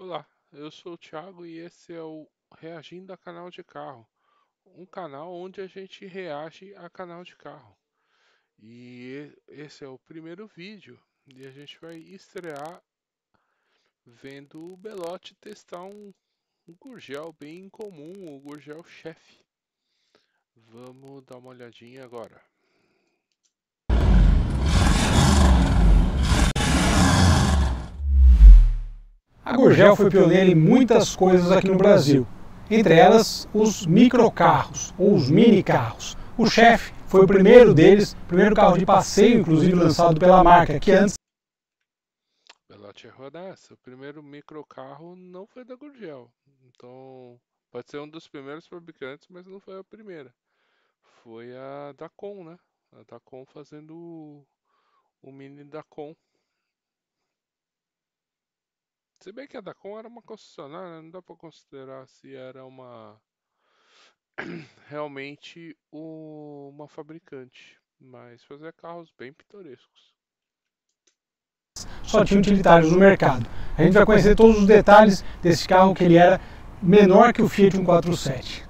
Olá, eu sou o Thiago e esse é o Reagindo a Canal de Carro, um canal onde a gente reage a canal de carro. Esse é o primeiro vídeo e a gente vai estrear vendo o Belotti testar um Gurgel bem comum, o Gurgel Chefe. Vamos dar uma olhadinha agora. A Gurgel foi pioneira em muitas coisas aqui no Brasil, entre elas os microcarros ou os mini-carros. O Chefe foi o primeiro deles, o primeiro carro de passeio, inclusive lançado pela marca, que antes Belotti errou nessa. O primeiro microcarro não foi da Gurgel. Então, pode ser um dos primeiros fabricantes, mas não foi a primeira. Foi a Dacon, né? A Dacon fazendo o mini Dacon. Se bem que a Dacon era uma concessionária, não dá pra considerar se era realmente uma fabricante, mas fazia carros bem pitorescos. só tinha utilitários no mercado. A gente vai conhecer todos os detalhes desse carro, que ele era menor que o Fiat 147.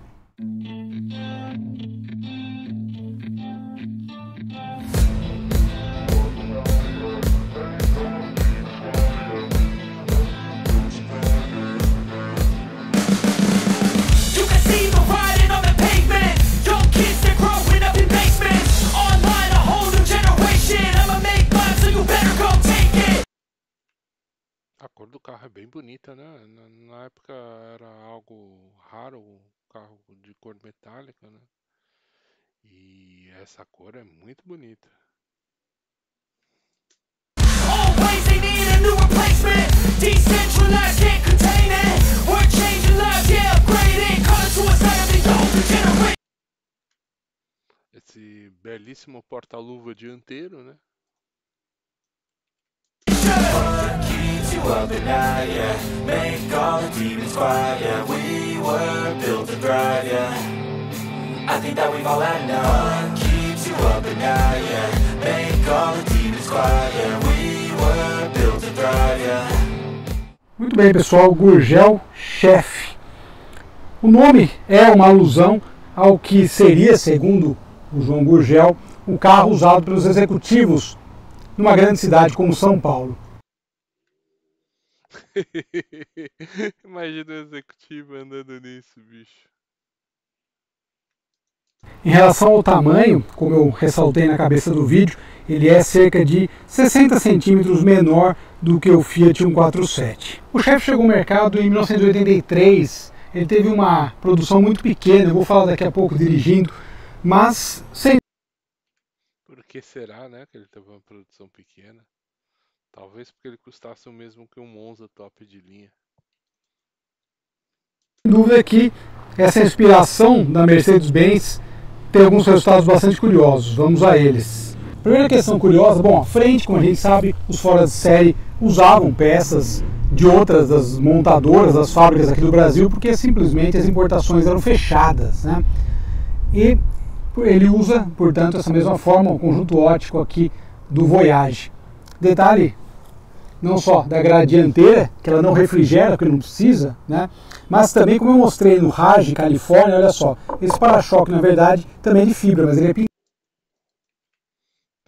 A cor do carro é bem bonita, né? Na época era algo raro, um carro de cor metálica, né? E essa cor é muito bonita. Esse belíssimo porta-luva dianteiro, né? Up at night, yeah. Make all the demons quiet, yeah. We were built to thrive, yeah. I think that we've all had enough. Keeps you up at night, yeah. Make all the demons quiet, yeah. We were built to thrive, yeah. Muito bem, pessoal, Gurgel Chefe. O nome é uma alusão ao que seria, segundo o João Gurgel, um carro usado pelos executivos numa grande cidade como São Paulo. Imagina o executivo andando nisso, bicho. Em relação ao tamanho, como eu ressaltei na cabeça do vídeo, ele é cerca de 60 centímetros menor do que o Fiat 147. O Chefe chegou ao mercado em 1983, ele teve uma produção muito pequena, eu vou falar daqui a pouco dirigindo, mas sem Por que será, né, que ele teve uma produção pequena? Talvez porque ele custasse o mesmo que um Monza top de linha. dúvida que essa inspiração da Mercedes-Benz tem alguns resultados bastante curiosos. Vamos a eles. Primeira questão curiosa, bom, a frente, como a gente sabe, os fora de série usavam peças de outras das montadoras, das fábricas aqui do Brasil, porque simplesmente as importações eram fechadas, né? E ele usa, portanto, essa mesma forma, o conjunto óptico aqui do Voyage. Detalhe, não só da grade dianteira, que ela não refrigera, porque não precisa, né? Mas também, como eu mostrei no Rage, Califórnia, olha só, esse para-choque, na verdade, também é de fibra, mas ele é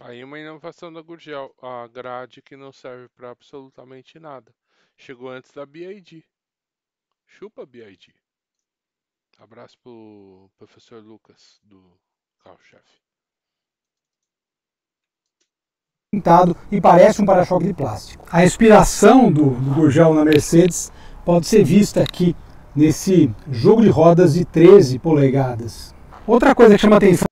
Aí uma inovação da Gurgel, a grade que não serve para absolutamente nada. Chegou antes da BID. Chupa BID. Abraço pro professor Lucas do carro-chefe. pintado e parece um para-choque de plástico. A inspiração do Gurgel na Mercedes pode ser vista aqui nesse jogo de rodas de 13 polegadas. Outra coisa que chama atenção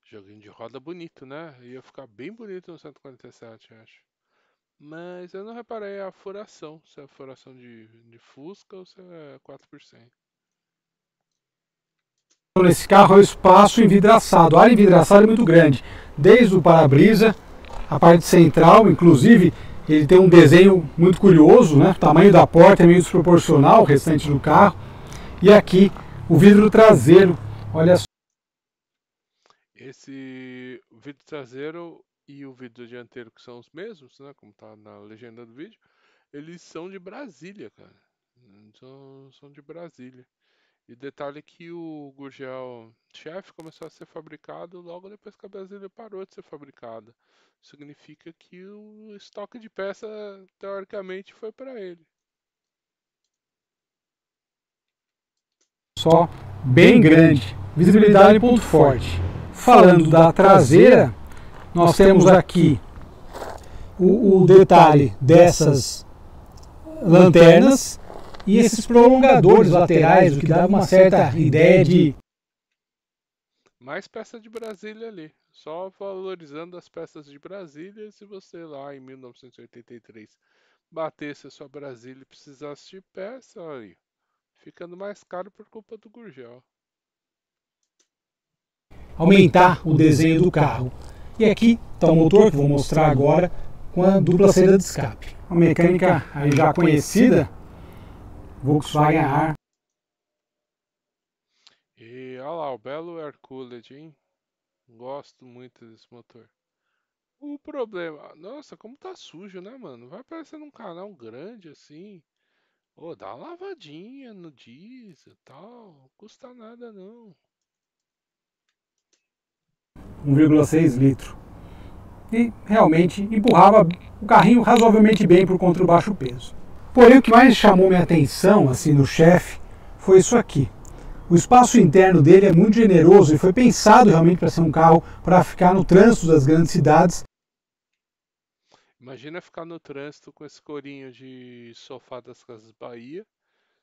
Joguinho de roda bonito, né? Ia ficar bem bonito no 147, acho. Mas eu não reparei a furação, se é furação de Fusca ou se é 4%. nesse carro é o espaço envidraçado. A área envidraçada é muito grande, desde o para-brisa, a parte central, inclusive, ele tem um desenho muito curioso, né? O tamanho da porta é meio desproporcional ao restante do carro. E aqui o vidro traseiro, olha só. Esse vidro traseiro e o vidro dianteiro, que são os mesmos, né? Como tá na legenda do vídeo, eles são de Brasília, cara. São de Brasília. E detalhe que o Gurgel Chef começou a ser fabricado logo depois que a Brasília parou de ser fabricada. Significa que o estoque de peça, teoricamente, foi para ele. Só bem grande, visibilidade ponto forte. Falando da traseira, nós temos aqui o detalhe dessas lanternas e esses prolongadores laterais, o que dava uma certa ideia de... Mais peça de Brasília ali. Só valorizando as peças de Brasília. Se você lá em 1983 batesse a sua Brasília e precisasse de peça, olha aí, ficando mais caro por culpa do Gurgel. Aumentar o desenho do carro. E aqui está o motor que vou mostrar agora com a dupla saída de escape. Uma mecânica aí já conhecida, Volkswagen AR. E olha lá, o belo Air-Cooled, hein? Gosto muito desse motor. O problema... Nossa, como tá sujo, né, mano? Vai parecendo um canal grande assim. Ô, dá uma lavadinha no diesel e tal. Não custa nada, não. 1,6 litro. E realmente empurrava o carrinho razoavelmente bem por conta do baixo peso. Porém, o que mais chamou minha atenção assim no Chef foi isso aqui. O espaço interno dele é muito generoso e foi pensado realmente para ser um carro para ficar no trânsito das grandes cidades. Imagina ficar no trânsito com esse corinho de sofá das Casas Bahia,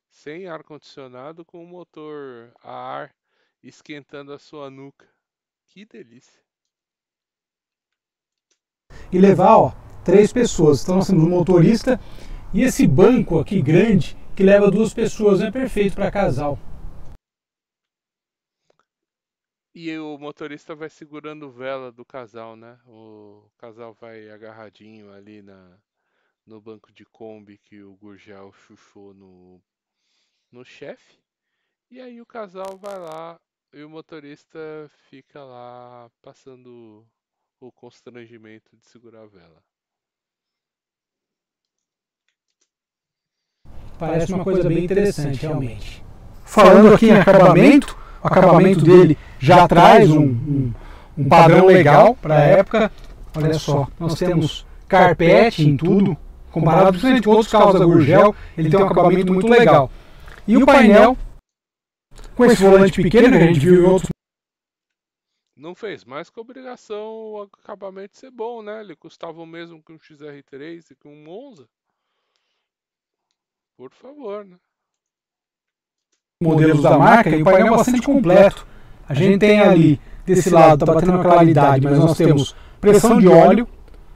sem ar-condicionado, com o motor a ar esquentando a sua nuca. Que delícia. E levar, ó, 3 pessoas. Então nós temos um motorista e esse banco aqui grande que leva 2 pessoas, é perfeito para casal. E o motorista vai segurando vela do casal, né? O casal vai agarradinho ali no banco de Kombi que o Gurgel chuchou no chefe. E aí o casal vai lá e o motorista fica lá passando o constrangimento de segurar a vela. Parece uma coisa bem interessante, realmente. Falando aqui em acabamento, o acabamento dele já traz um padrão legal para a época. Olha só, nós temos carpete em tudo, comparado principalmente com outros carros da Gurgel, ele tem um acabamento muito legal. E o painel, com esse volante pequeno que a gente viu em outros... Não fez mais que obrigação o acabamento ser bom, né? Ele custava o mesmo que um XR3 e que um Monza. Por favor, né? Modelos da marca e o painel bastante completo. A gente tem ali, desse lado, está batendo uma claridade, mas nós temos pressão de óleo,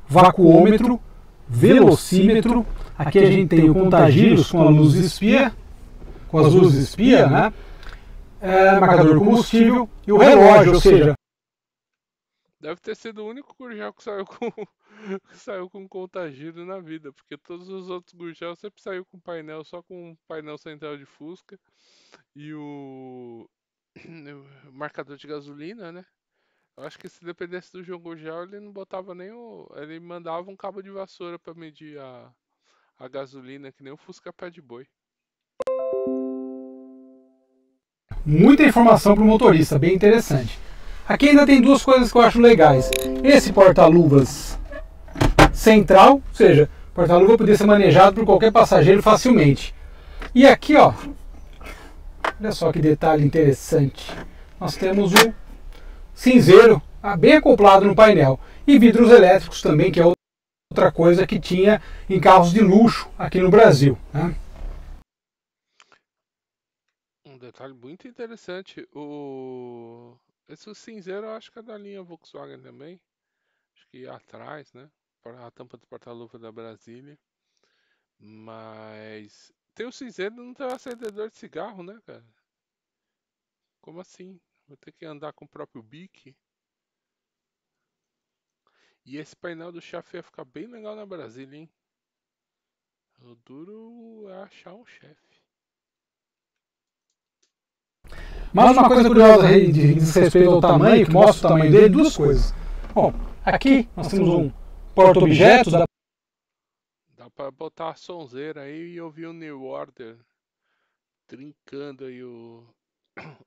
vacuômetro, velocímetro. Aqui a gente tem o contagiros com a luz espia, com as luzes espia, né? Marcador de combustível e o relógio, ou seja... Deve ter sido o único Gurgel que saiu que saiu com contagiro na vida, porque todos os outros Gurgel sempre saiu com painel, só com um painel central de Fusca e o marcador de gasolina, né? Eu acho que se dependesse do João Gurgel, ele não botava nem o... Ele mandava um cabo de vassoura para medir a gasolina, que nem o Fusca pé de boi. Muita informação para o motorista, bem interessante. Aqui ainda tem 2 coisas que eu acho legais. Esse porta-luvas central, ou seja, o porta-luva podia ser manejado por qualquer passageiro facilmente. E aqui, ó, olha só que detalhe interessante. Nós temos o cinzeiro bem acoplado no painel. E vidros elétricos também, que é outra coisa que tinha em carros de luxo aqui no Brasil, né? Um detalhe muito interessante, esse cinzeiro eu acho que é da linha Volkswagen também. Acho que atrás, né? A tampa do porta-luva da Brasília. Mas tem o cinzeiro e não tem o acendedor de cigarro, né, cara? Como assim? Vou ter que andar com o próprio bique. E esse painel do chefe ia ficar bem legal na Brasília, hein? O duro é achar um chefe. Mas uma coisa curiosa aí diz respeito ao tamanho, que mostra o tamanho dele, 2 coisas. Bom, aqui nós temos um porta-objetos da Dá pra botar a sonzeira aí e ouvir o New Order trincando aí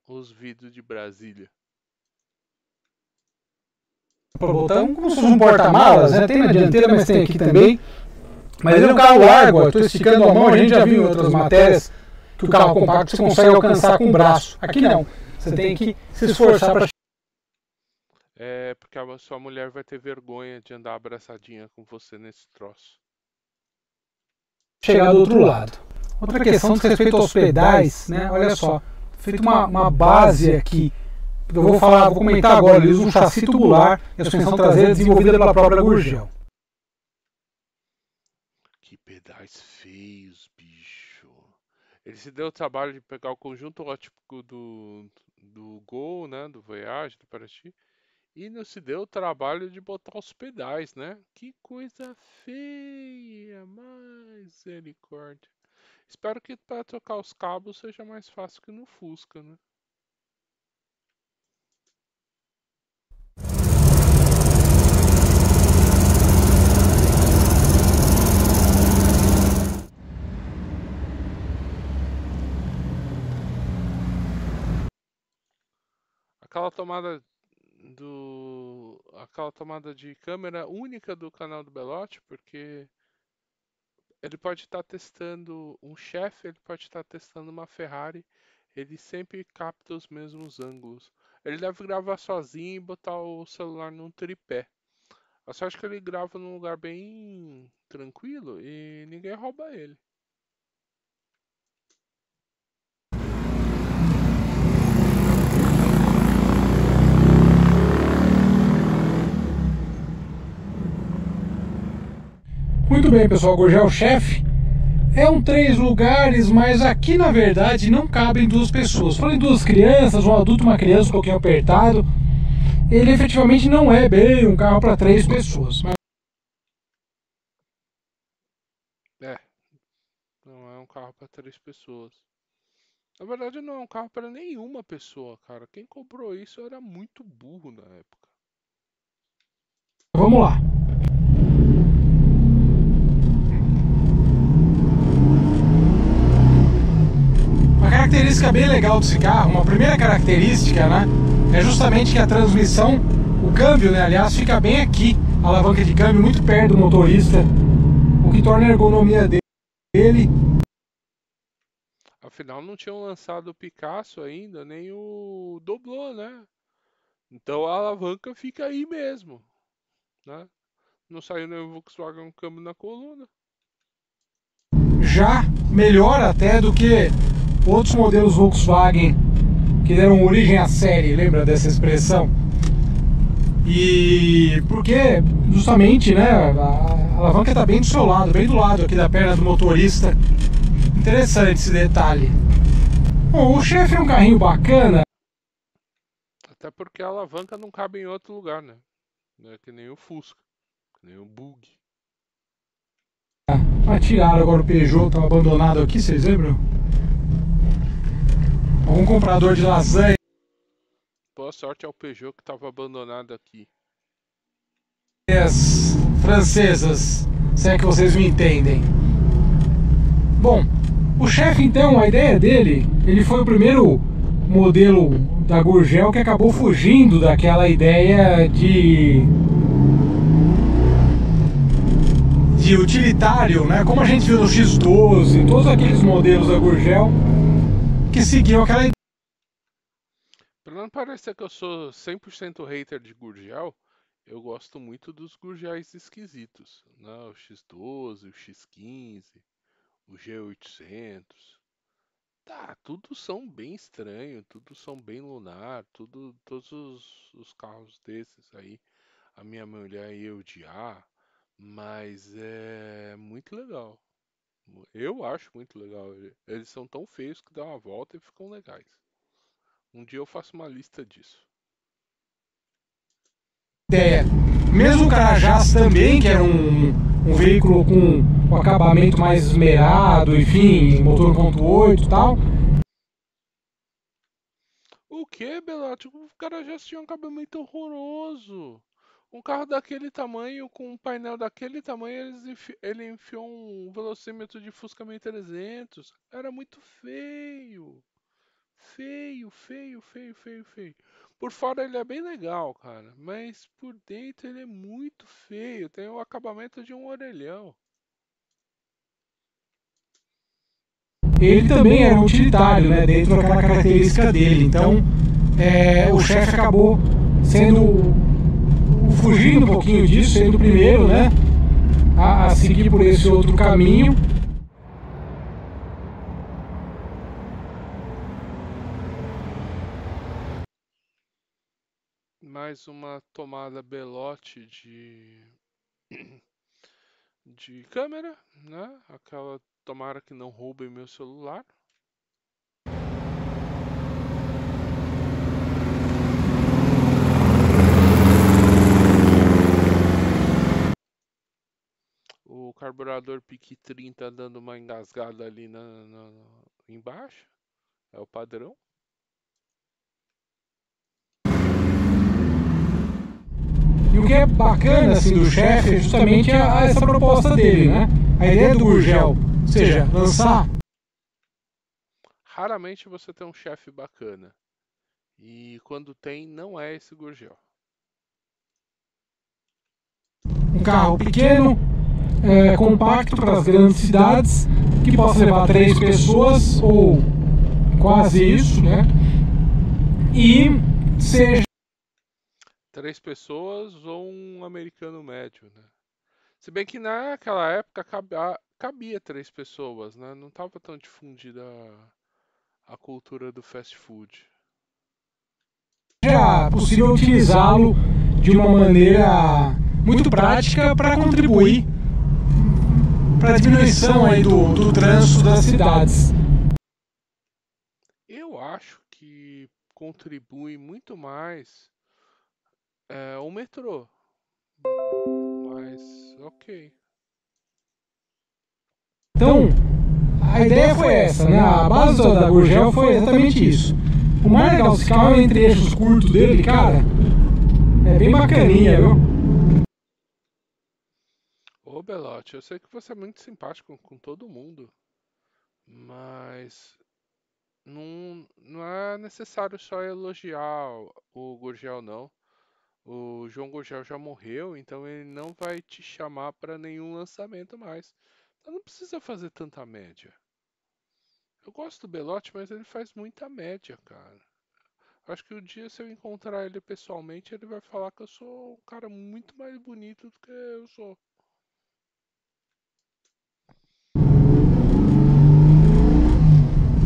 os vidros de Brasília. Para botar como se fosse um porta-malas, né? Tem na dianteira, mas tem aqui também. Mas ele é um carro largo, estou esticando a mão, a gente já viu em outras matérias que o carro compacto você consegue alcançar com o braço. Aqui não, você tem que se esforçar para É porque a sua mulher vai ter vergonha de andar abraçadinha com você nesse troço. chegar do outro lado. Outra questão diz respeito aos pedais, né? Olha só, feito uma base aqui. Eu vou comentar agora, ele usa um chassi tubular e a suspensão traseira desenvolvida pela própria Gurgel. Que pedais feios, bicho. Ele se deu o trabalho de pegar o conjunto ótico do Gol, né? Do Voyage, do Paraty. E não se deu o trabalho de botar os pedais, né? Que coisa feia, misericórdia. Espero que para trocar os cabos seja mais fácil que no Fusca, né? Aquela tomada aquela tomada de câmera única do canal do Belotti, porque ele pode estar testando um chefe, ele pode estar testando uma Ferrari, ele sempre capta os mesmos ângulos. Ele deve gravar sozinho e botar o celular num tripé. A sorte é que ele grava num lugar bem tranquilo e ninguém rouba ele. Muito bem, pessoal, Gurgel chefe é um 3 lugares, mas aqui na verdade não cabem duas pessoas. Falando em duas crianças, um adulto e uma criança um pouquinho apertado, ele efetivamente não é bem um carro para 3 pessoas. Não é um carro para 3 pessoas. Na verdade, não é um carro para nenhuma pessoa, cara. Quem comprou isso era muito burro na época. Vamos lá. Uma característica bem legal desse carro, uma primeira característica, né, é justamente que a transmissão, o câmbio, né, aliás, fica bem aqui, a alavanca de câmbio muito perto do motorista, o que torna a ergonomia dele. Afinal, não tinham lançado o Picasso ainda, nem o Doblô, né? Então a alavanca fica aí mesmo, né? Não saiu nem o Volkswagen câmbio na coluna. Já melhor até do que outros modelos Volkswagen que deram origem à série, lembra dessa expressão? E porque justamente, né, a alavanca está bem do seu lado, bem do lado aqui da perna do motorista. Interessante esse detalhe. Bom, o chefe é um carrinho bacana. Até porque a alavanca não cabe em outro lugar, né? Não é que nem o Fusca, que nem o Bug. Tiraram agora o Peugeot, estava abandonado aqui, vocês lembram? Algum comprador de lasanha. Boa sorte ao Peugeot que estava abandonado aqui. As francesas, se é que vocês me entendem. Bom, o chefe então, a ideia dele, ele foi o primeiro modelo da Gurgel que acabou fugindo daquela ideia de utilitário, né? Como a gente viu no X12, todos aqueles modelos da Gurgel que seguiam aquela ideia. Pra não parecer que eu sou 100% hater de Gurgel, eu gosto muito dos Gurgéis esquisitos, né? O X12, o X15, o G800. Tá, tudo são bem estranhos, tudo são bem lunar, todos os carros desses aí, a minha mulher ia odiar, mas é muito legal. Eu acho muito legal. Eles são tão feios que dão uma volta e ficam legais. Um dia eu faço uma lista disso. Ideia. Mesmo o Carajás também, que era um veículo com um acabamento mais esmerado, enfim, motor 1.8 e tal. O que, Belotti? O Carajás tinha um acabamento horroroso. Um carro daquele tamanho, com um painel daquele tamanho, ele enfiou um velocímetro de Fusca 1300. Era muito feio. Feio, feio, feio, feio, feio. Por fora ele é bem legal, cara. Mas por dentro ele é muito feio. Tem o acabamento de um orelhão. Ele também era um utilitário, né, dentro daquela característica dele. Então, o chefe acabou fugindo um pouquinho disso, sendo o primeiro, né, a seguir por esse outro caminho. Mais uma tomada belote de câmera, né? Aquela tomara que não roubem meu celular. O carburador pique 30 dando uma engasgada ali embaixo. É o padrão. E o que é bacana assim, do chefe é justamente essa proposta dele, né? A ideia do Gurgel, ou seja, lançar. Raramente você tem um chefe bacana. E quando tem, não é esse Gurgel. Um carro pequeno, compacto para as grandes cidades, que possa levar 3 pessoas ou quase isso, né? E seja 3 pessoas ou um americano médio, né? Se bem que naquela época cabia 3 pessoas, né? Não estava tão difundida a cultura do fast food. seja possível utilizá-lo de uma maneira muito prática para contribuir para a diminuição aí do trânsito das cidades. Eu acho que contribui muito mais o metrô. Mas, ok. Então, a ideia foi essa, né? A base da Gurgel foi exatamente isso. O mais legal desse carro é entre eixos curtos dele, cara, é bem bacaninha, viu? Ô Belote, eu sei que você é muito simpático com todo mundo, mas não é necessário só elogiar o Gurgel, não. O João Gurgel já morreu, então ele não vai te chamar para nenhum lançamento mais. Então não precisa fazer tanta média. Eu gosto do Belote, mas ele faz muita média, cara. Acho que o dia se eu encontrar ele pessoalmente, ele vai falar que eu sou um cara muito mais bonito do que eu sou.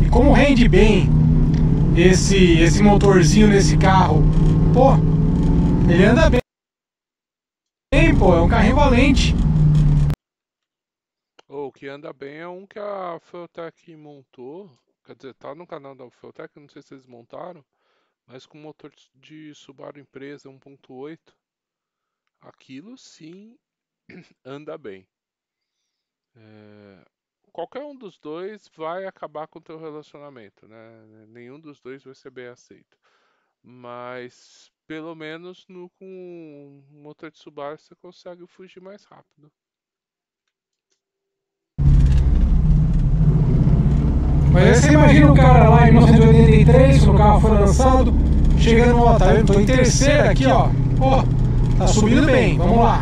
E como rende bem esse motorzinho nesse carro? Pô, ele anda bem, pô, é um carrinho valente. O que anda bem é um que a Feltec montou. Quer dizer, tá no canal da Feltec, não sei se eles montaram, mas com motor de Subaru Impreza 1.8. Aquilo sim anda bem. Qualquer um dos dois vai acabar com o teu relacionamento, né? Nenhum dos dois vai ser bem aceito. Mas pelo menos com um motor de Subaru você consegue fugir mais rápido. Mas aí você imagina o cara lá em 1983, quando o carro foi lançado, chegando, ó, tá, eu tô em terceira aqui, ó. Pô, tá subindo bem, vamos lá.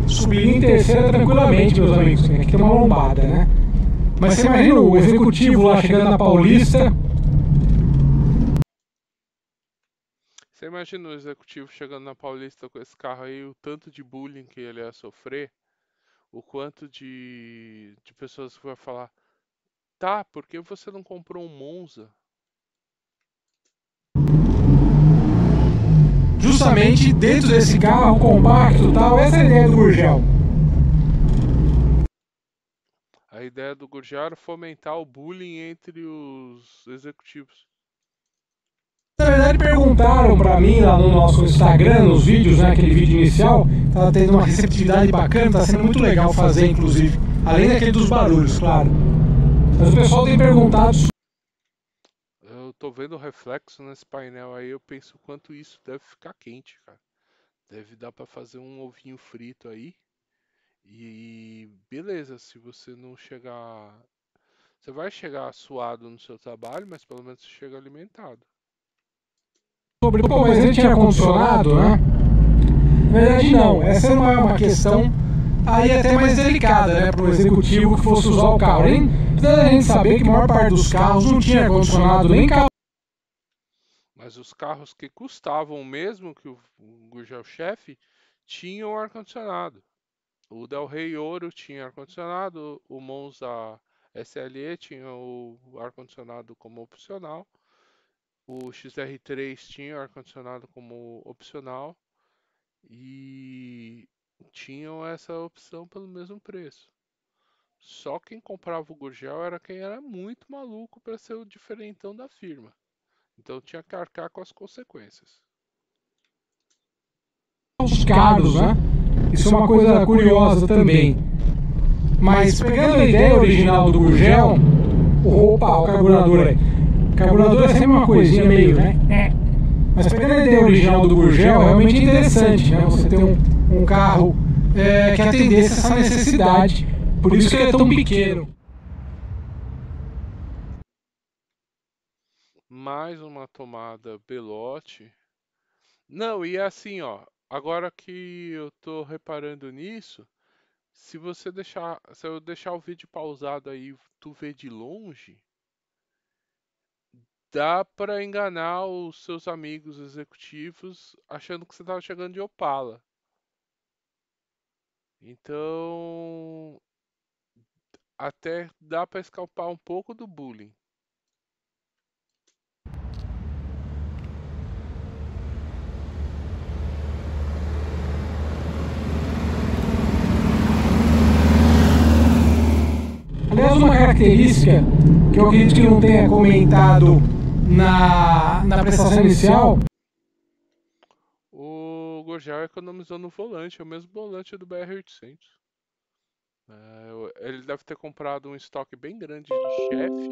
Subindo em terceira tranquilamente, meus amigos. Aqui tem uma lombada, né? Mas você imagina o executivo lá chegando na Paulista. Você imagina o executivo chegando na Paulista com esse carro aí, o tanto de bullying que ele ia sofrer, o quanto de pessoas que vai falar, tá, por que você não comprou um Monza? Justamente dentro desse carro compacto e tal, essa é a ideia do Gurgel. A ideia do Gurgel era fomentar o bullying entre os executivos. Na verdade, perguntaram pra mim lá no nosso Instagram, nos vídeos, né, aquele vídeo inicial, tá tendo uma receptividade bacana, tá sendo muito legal fazer, inclusive. Além daquele dos barulhos, claro. Mas o pessoal tem perguntado. Eu tô vendo o reflexo nesse painel aí, eu penso o quanto isso deve ficar quente, cara. Deve dar pra fazer um ovinho frito aí. E beleza, se você não chegar. Você vai chegar suado no seu trabalho, mas pelo menos você chega alimentado. Pô, mas ele tinha ar-condicionado, né? Na verdade, não. Essa é uma questão aí até mais delicada, né? Para o executivo que fosse usar o carro. Além da gente saber que a maior parte dos carros não tinha ar-condicionado, nem carro. Mas os carros que custavam o mesmo que o Gurgel Chefe tinham ar-condicionado. O Del Rey Ouro tinha ar-condicionado, o Monza SLE tinha o ar-condicionado como opcional, o XR3 tinha ar-condicionado como opcional e tinham essa opção pelo mesmo preço. Só quem comprava o Gurgel era quem era muito maluco para ser o diferentão da firma. Então tinha que arcar com as consequências. Os caros, né? Isso é uma coisa curiosa também. Mas pegando a ideia original do Gurgel, o carburador aí. O carburador é sempre uma coisinha meio, né? Mas pegando a ideia original do Gurgel, é realmente interessante, né? Você ter um carro que atendesse essa necessidade. Por isso que ele é tão pequeno. Mais uma tomada Belotti. Não, e assim, ó, agora que eu tô reparando nisso, se eu deixar o vídeo pausado aí, tu vê de longe, dá pra enganar os seus amigos executivos achando que você tava chegando de Opala. Então, até dá pra escapar um pouco do bullying. Aliás, uma característica que eu acredito que não tenha comentado na prestação inicial. O Gurgel economizou no volante, é o mesmo volante do BR-800. Ele deve ter comprado um estoque bem grande de chefe,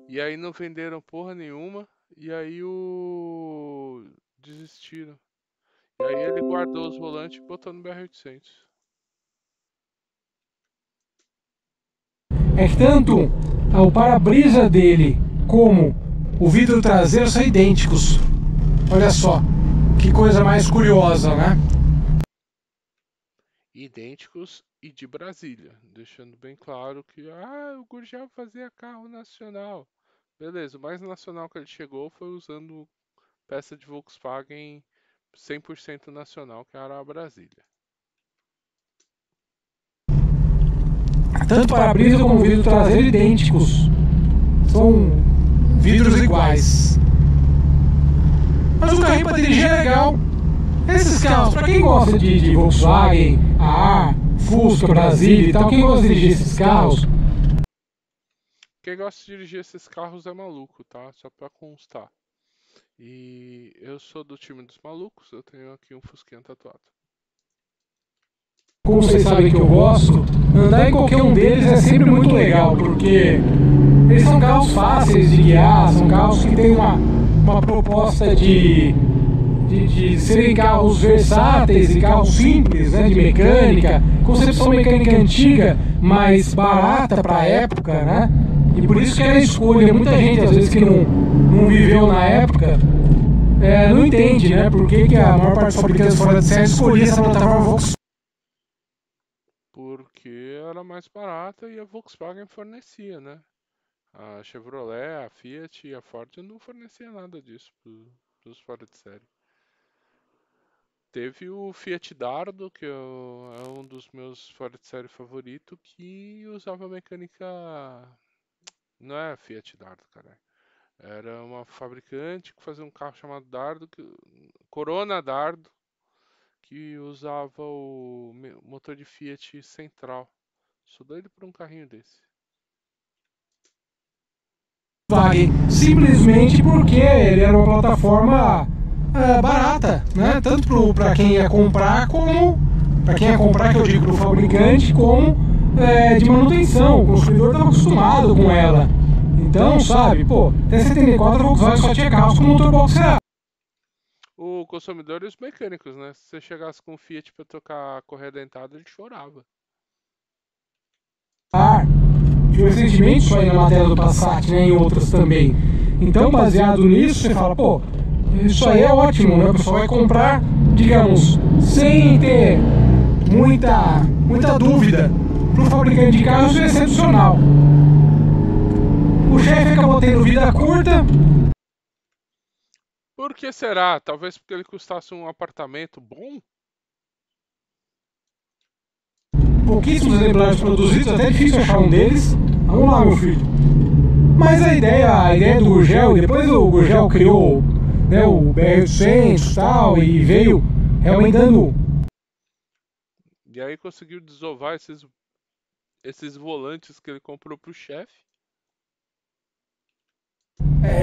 e aí não venderam porra nenhuma, e aí desistiram. E aí ele guardou os volantes e botou no BR-800. É que tanto o para-brisa dele como o vidro traseiro são idênticos. Olha só, que coisa mais curiosa, né? Idênticos e de Brasília, deixando bem claro que o Gurgel fazia carro nacional. Beleza, o mais nacional que ele chegou foi usando peça de Volkswagen 100% nacional, que era a Brasília. Tanto para-brisa como o vidro traseiro idênticos. São vidros iguais. Mas o carrinho para dirigir é legal. Esses carros, para quem gosta de Volkswagen, Fusca, Brasília e tal, quem gosta de dirigir esses carros? Quem gosta de dirigir esses carros é maluco, tá? Só pra constar. E eu sou do time dos malucos, eu tenho aqui um Fusquinha tatuado. Como vocês sabem que eu gosto, andar em qualquer um deles é sempre muito legal, porque eles são carros fáceis de guiar, são carros que têm uma proposta de serem carros versáteis e carros simples, né, de mecânica, concepção mecânica antiga, mas barata para a época, né? E por isso que era a escolha. Muita gente, às vezes, que não viveu na época, não entende, né? Por que a maior parte dos fabricantes fora de série escolhia essa plataforma Volkswagen. Porque era mais barata e a Volkswagen fornecia, né? A Chevrolet, a Fiat e a Ford não fornecia nada disso para os fora de série. Teve o Fiat Dardo, que é um dos meus fora de série favorito, que usava mecânica. Não é a Fiat Dardo, cara. Era uma fabricante que fazia um carro chamado Dardo, Corona Dardo, que usava o motor de Fiat Central. Sou doido por um carrinho desse. Simplesmente porque ele era uma plataforma barata, né? Tanto para quem ia comprar, como para quem ia comprar, que eu digo, para o fabricante, como de manutenção. O consumidor estava acostumado com ela. Então, sabe, pô, até 74 a Volkswagen só tinha carros com motor box real. O consumidor e os mecânicos, né? Se você chegasse com um Fiat pra trocar a correia dentada, ele chorava. Tive recentemente isso aí na matéria do Passat, né, em outras também. Então, baseado nisso, você fala, pô, isso aí é ótimo, né? O pessoal vai comprar, digamos, sem ter muita dúvida. Para o fabricante de carro, isso é excepcional. O chefe acabou tendo vida curta. Por que será? Talvez porque ele custasse um apartamento bom? Pouquíssimos exemplares produzidos, até difícil achar um deles. Vamos lá, meu filho. Mas a ideia do Gurgel, e depois o Gurgel criou, né, o BR-800 e tal, e veio realmente dando... E aí conseguiu desovar esses volantes que ele comprou pro chefe.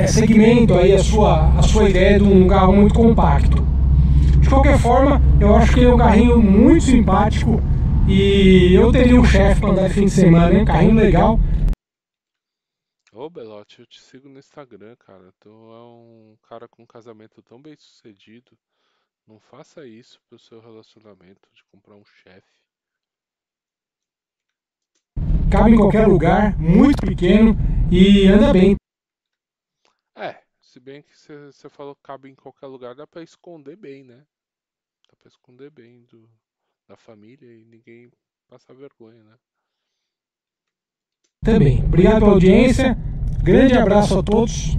segmento aí a sua ideia de um carro muito compacto. De qualquer forma, eu acho que é um carrinho muito simpático e eu teria um chefe para andar de fim de semana, hein? Carrinho legal. Ô, Belote, eu te sigo no Instagram, cara. Tu é um cara com um casamento tão bem sucedido. Não faça isso pro seu relacionamento de comprar um chefe. Cabe em qualquer lugar, muito pequeno e anda bem. É, se bem que você falou que cabe em qualquer lugar, dá pra esconder bem, né? Dá pra esconder bem da família e ninguém passar vergonha, né? Também. Obrigado pela audiência. Grande abraço a todos.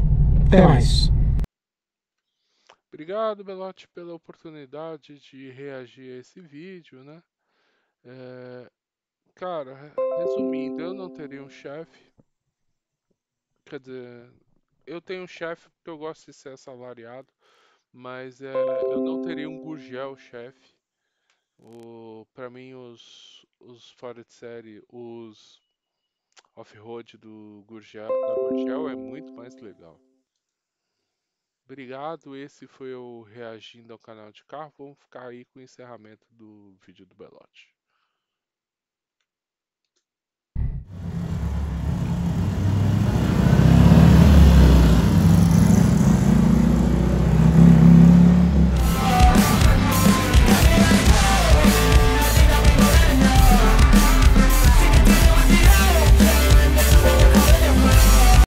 Até mais. Obrigado, Belote, pela oportunidade de reagir a esse vídeo, né? Cara, resumindo, eu não teria um chefe. Quer dizer, eu tenho um chefe porque eu gosto de ser assalariado, mas eu não teria um Gurgel chefe. Pra mim, os fora de série, os off-road da Gurgel é muito mais legal. Obrigado, esse foi o Reagindo ao canal de carro. Vamos ficar aí com o encerramento do vídeo do Belote.